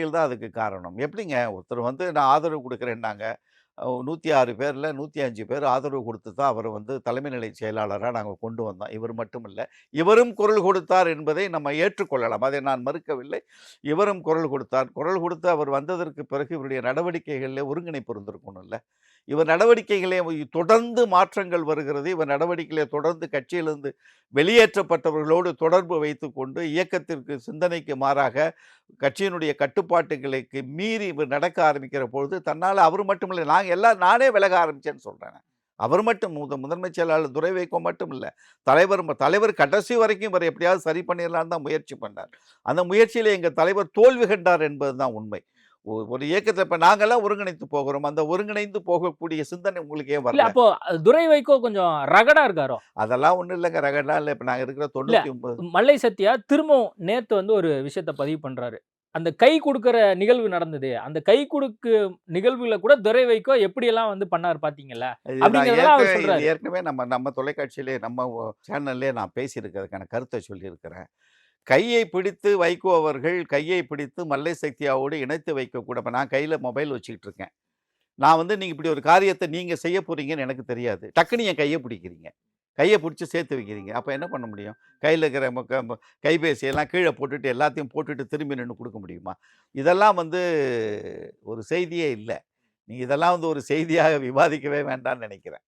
தான் அதுக்கு காரணம். எப்படிங்க ஒருத்தர் வந்து நான் ஆதரவு குடுக்குறேன்னாங்க. 106 பேர்ல 105 பேர் ஆதரவு குடுத்து தான் அவர வந்து தலைமை நிலை செயலாளரா நாங்க கொண்டு வந்தோம். இவர் மட்டும் இல்ல. இவரும் குரல் கொடுத்தார் என்பதை நம்ம ஏற்றுக்கொள்ளலாம். அதை நான் மறுக்கவில்லை. இவரும் குரல் கொடுத்தார். குரல் கொடுத்து அவர் வந்ததற்கு பிறகு இவருடைய நடவடிக்கைகள்ல ஒருங்கிணைப்பு இருந்திருக்கணும்ல. இவர் நடவடிக்கைகளே தொடர்ந்து மாற்றங்கள் வருகிறது. இவர் நடவடிக்கையிலே தொடர்ந்து கட்சியிலிருந்து வெளியேற்றப்பட்டவர்களோடு தொடர்பு வைத்துக்கொண்டு, இயக்கத்திற்கு சிந்தனைக்கு மாறாக கட்சியினுடைய கட்டுப்பாட்டுகளுக்கு மீறி இவர் நடக்க ஆரம்பிக்கிற பொழுது, தன்னால அவரு மட்டும் இல்ல, நானே விலக ஆரம்பிச்சேன்னு சொல்றேன். அவர் மட்டும் முதன்மை செயலாளர் துரை வைகோ மட்டும் இல்ல. தலைவர் கடைசி வரைக்கும் இவர எப்படியாவது சரி பண்ணிறலாம்னு தான் முயற்சி பண்ணார். அந்த முயற்சியில எங்க தலைவர் தோல்வி கண்டார் என்பதுதான் உண்மை. ஒரு இயக்கத்த இப்ப நாங்கலாம் ஒருங்கிணைத்து போகிறோம். அந்த ஒருங்கிணைந்து போகக்கூடிய சிந்தனை உங்களுக்கு ஏன் இல்ல வரல? அப்போ துரை வைகோ கொஞ்சம் ரகடா இருக்காரோ? அதெல்லாம் ஒண்ணும் இல்லங்க. ரகடலாம் இல்ல. இப்ப நாங்க இருக்கிற இல்ல 99 மல்லை சத்யா திரும்பவும் நேத்து வந்து ஒரு விஷயத்த பதிவு பண்றாரு. அந்த கை குடுக்குற நிகழ்வு நடந்தது. அந்த கை குடுக்கு நிகழ்வுல கூட துரை வைகோ எப்படியெல்லாம் வந்து பண்ணாரு பார்த்தீங்கல்ல? அப்படிங்கிறதெல்லாம் அவர் இது சொல்றாரு. ஏற்கனவே நம்ம தொலைக்காட்சியிலே நம்ம சேனல்லயே நான் பேசியிருக்கிறதுக்கான கருத்த சொல்லியிருக்கிறேன். கையை பிடித்து வைகோ அவர்கள் கையை பிடித்து மல்லை சத்யாவோடு இணைத்து வைக்கக்கூட இப்ப நான் கையில மொபைல் வச்சுக்கிட்டு இருக்கேன். நான் வந்து நீங்க இப்படி ஒரு காரியத்த நீங்க செய்ய போறீங்கன்னு எனக்கு தெரியாது. டக்குனு என் கைய பிடிக்கிறீங்க. கைய பிடிச்சு சேர்த்து வைக்கிறீங்க. அப்ப என்ன பண்ண முடியும்? கையில இருக்கிற கைபேசியெல்லாம் கீழ போட்டுட்டு எல்லாத்தையும் போட்டுட்டு திரும்பி நின்னு குடுக்க முடியுமா? இதெல்லாம் வந்து ஒரு செய்தியே இல்ல. நீங்க இதெல்லாம் வந்து ஒரு செய்தியாக விவாதிக்கவே வேண்டாம்னு நெனைக்கிறேன்.